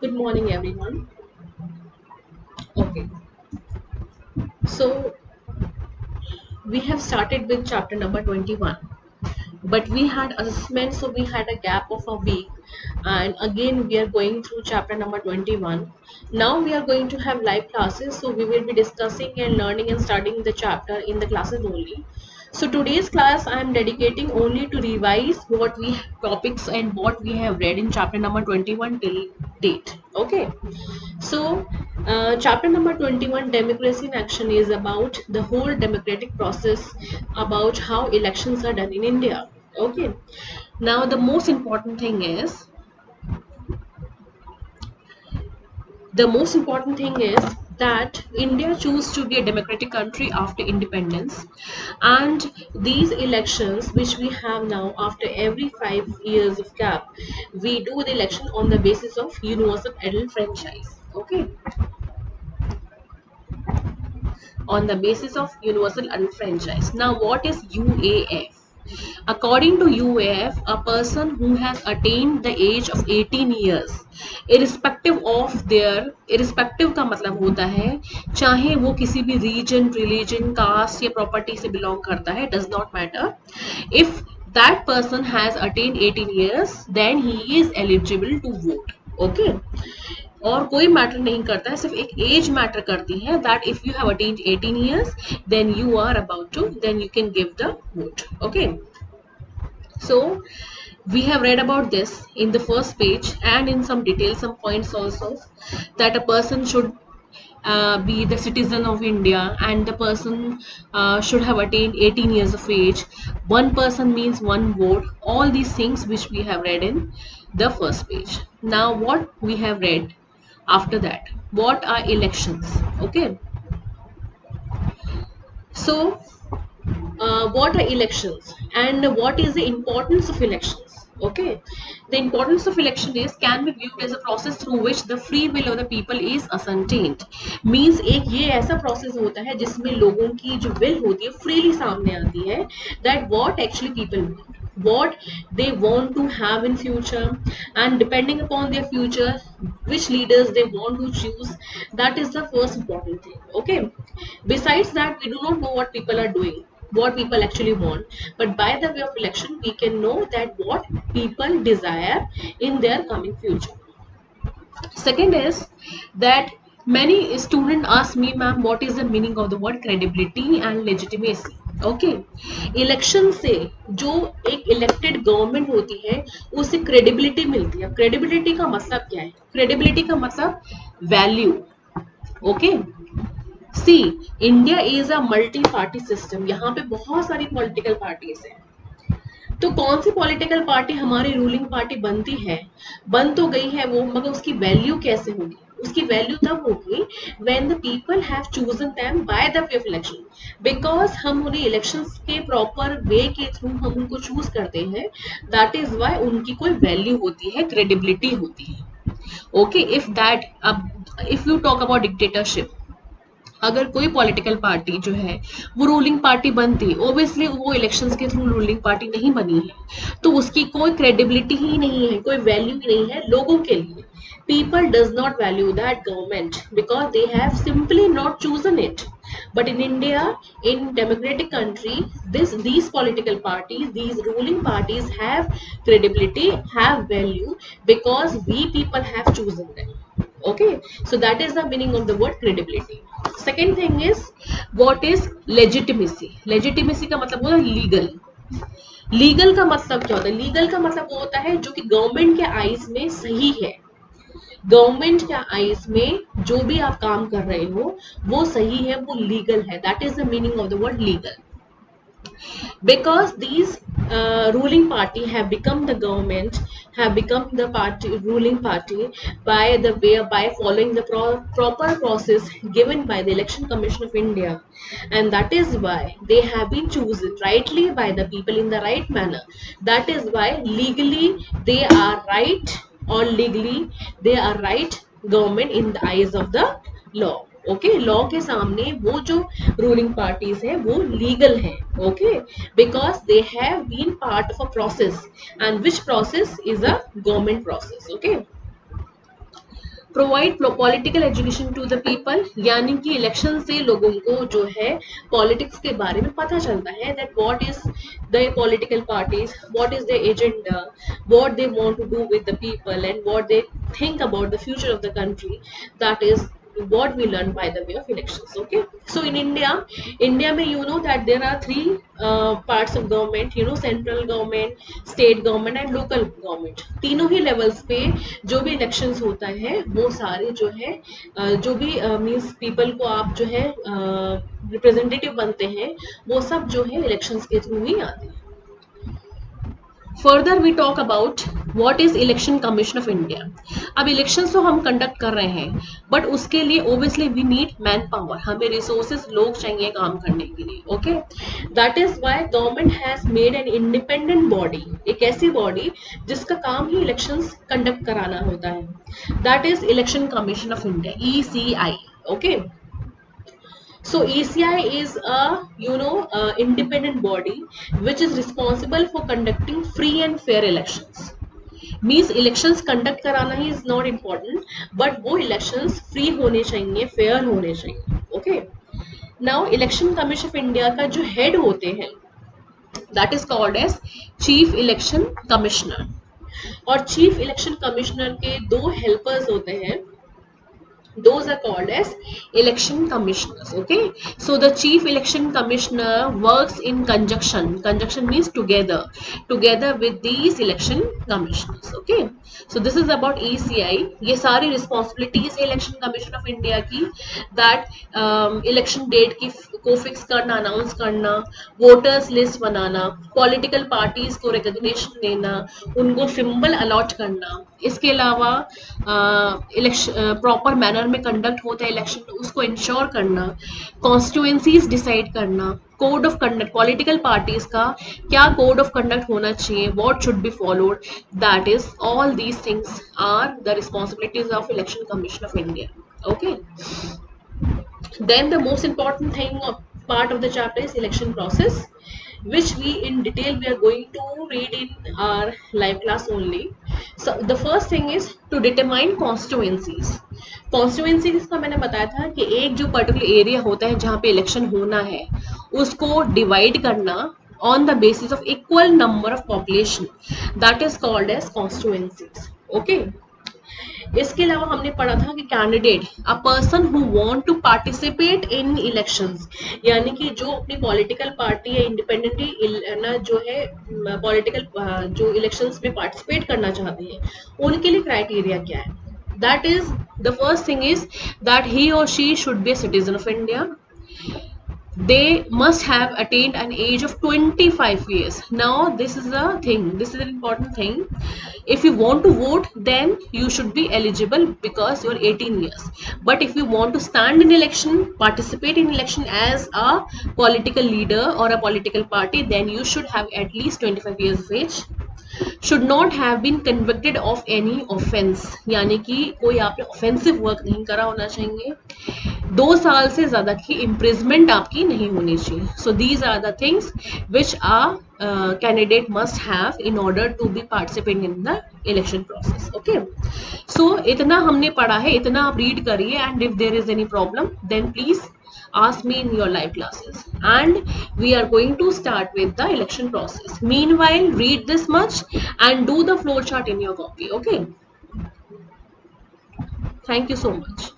Good morning, everyone. Okay, so we have started with chapter number 21, but we had assessment, so we had a gap of a week, and again we are going through chapter number 21. Now we are going to have live classes, so we will be discussing and learning and studying the chapter in the classes only. So today's class I am dedicating only to revise what we topics and what we have read in chapter number 21 till date. Okay. So, chapter number 21, Democracy in Action, is about the whole democratic process, about how elections are done in India. Okay. Now, the most important thing is that India chose to be a democratic country after independence, and these elections, which we have now after every 5 years of gap, we do the election on the basis of universal adult franchise. Okay, on the basis of universal adult franchise. Now, what is UAF? According to UAF, a person who has attained the age of 18 years, irrespective का मतलब होता है चाहे वो किसी भी reason, religion, cast या property से बिलोंग करता है, does not matter. If that person has attained 18 years, then he is eligible to vote. Okay. और कोई मैटर नहीं करता है, सिर्फ एक एज मैटर करती है, that if you have attend 18 years, then you are about to, then you can give the vote. Okay, so we have read about this in the first page and in some detail, some points also, that a person should be the citizen of India, and the person should have attained 18 years of age. One person means one vote. All these things which we have read in the first page. Now, what we have read after that? What are elections? Okay. So, what are elections and what is the importance of elections? Okay, the importance of election is can be viewed as a process through which the free will of the people is ascertained. Means एक ये ऐसा process होता है जिसमें लोगों की जो will होती है freely सामने आती है, that what actually people want, what they want to have in future, and depending upon their future which leaders they want to choose. That is the first important thing. Okay, besides that we do not know what people are doing, what people actually want, but by the way of election we can know that what people desire in their coming future. Second is that many students ask me, ma'am, what is the meaning of the word credibility and legitimacy? Okay, election से जो एक elected government होती है उससे credibility मिलती है. Credibility का मतलब क्या है? क्रेडिबिलिटी का मतलब value. Okay, see India is a multi party system. यहाँ पे बहुत सारी पॉलिटिकल पार्टीज हैं. तो कौन सी पॉलिटिकल पार्टी हमारी रूलिंग पार्टी बनती है? बन तो गई है वो, मगर उसकी वैल्यू कैसे होगी? उसकी वैल्यू तब होगी when the people have chosen them by the way of election, because हम उन्हें इलेक्शंस के प्रॉपर वे के थ्रू हम उनको चूज करते हैं. दैट इज वाई उनकी कोई वैल्यू होती है, क्रेडिबिलिटी होती है. ओके, इफ दैट, अब if you talk about dictatorship, अगर कोई पॉलिटिकल पार्टी जो है वो रूलिंग पार्टी बनती, ओबियसली वो इलेक्शंस के थ्रू रूलिंग पार्टी नहीं बनी है, तो उसकी कोई क्रेडिबिलिटी ही नहीं है, कोई वैल्यू ही नहीं है लोगों के लिए. People does not value that government because they have simply not chosen it. But in India, in democratic country, these political parties, these ruling parties have credibility, have value, because we people have chosen them. Okay, so that is the meaning of the word credibility. Second thing is, what is legitimacy? Legitimacy का मतलब होता है legal. Legal का मतलब क्या होता है? Legal का मतलब वो होता है जो कि गवर्नमेंट के आईज में सही है. गवर्नमेंट के आईज में जो भी आप काम कर रहे हो वो सही है, वो लीगल है. That is the meaning of the word legal. Because these ruling party have become the government, have become the party, ruling party, by the way, by following the proper process given by the Election Commission of India, and that is why they have been chosen rightly by the people in the right manner. That is why legally they are right, or legally they are right government in the eyes of the law. Okay, law के सामने वो जो ruling parties है वो legal है. Okay, because they have been part of a process, and which process is a government process. Okay, provide political education to the people, यानी कि election से लोगों को जो है पॉलिटिक्स के बारे में पता चलता है, that what is the political parties, what is the agenda, what they want to do with the people and what they think about the future of the country. That is what we learn by the way of elections. Okay, so in India mein, you know that there are three parts of government, you know, central government, state government and local government. तीनों ही levels पे जो भी elections होता है वो सारे जो है जो भी means people को आप जो है representative बनते हैं वो सब जो है elections के through ही आते हैं. Further we talk about what is election commission of India. अब इलेक्शन तो हम कंडक्ट कर रहे हैं, बट उसके लिए obviously we need manpower, हमें रिसोर्सेज लोग चाहिए काम करने के लिए. Okay, that is why government has made an independent body, एक ऐसी बॉडी जिसका काम ही इलेक्शंस कंडक्ट कराना होता है. That is election commission of India, ECI. Okay, so ECI is a independent body which is responsible for conducting free and fair elections. Means elections conduct कराना ही is not important, but वो elections free होने चाहिए, fair होने चाहिए. Okay. Now election commission of India का जो head होते हैं that is called as chief election commissioner. और chief election commissioner के दो helpers होते हैं, those are called as election commissioners. Okay, so the chief election commissioner works in conjunction means together with these election commissioners. Okay, so this is about ECI. ये सारी responsibilities है election commission of India की, that election date की को fix करना, announce करना, voters list बनाना, political parties को रिकॉग्निशन देना, उनको सिंबल अलॉट करना. इसके अलावा इलेक्शन प्रॉपर मैनर में कंडक्ट होता है इलेक्शन, उसको इंश्योर करना, कॉन्स्टिट्यूएंसीज डिसाइड करना, code of conduct political parties का क्या कोड ऑफ कंडक्ट होना चाहिए, what should be followed. That is all these things are the responsibilities of election commission of India. Okay, then the most important thing of part of the chapter is election process, which we in detail we are going to read in our live class only. So the first thing is to determine constituencies. Constituencies का मैंने बताया था कि एक जो particular area होता है जहाँ पे इलेक्शन होना है उसको डिवाइड करना on the basis of equal number of population, that is called as constituencies. Okay, इसके अलावा हमने पढ़ा था कि candidate a person who want to participate in elections, यानी कि जो अपनी पॉलिटिकल पार्टी या इंडिपेंडेंटली ना जो है पॉलिटिकल जो इलेक्शंस में पार्टिसिपेट करना चाहते हैं उनके लिए क्राइटेरिया क्या है. That is the first thing is that he और she should be a citizen of India. They must have attained an age of 25 years. Now this is a thing, this is an important thing. If you want to vote, then you should be eligible because you are 18 years. But if you want to stand in election, participate in election as a political leader or a political party, then you should have at least 25 years of age. Should not have been convicted of any offense, यानी कि कोई आपने offensive work नहीं करा होना चाहिए, 2 साल से ज़्यादा की imprisonment आपकी नहीं होनी चाहिए. So these are the things which a candidate must have in order to be participating in the election process. Okay, so इतना हमने पढ़ा है, इतना आप read करिए, and if there is any problem then please ask me in your live classes, and we are going to start with the election process. Meanwhile, read this much and do the flow chart in your copy. Okay, thank you so much.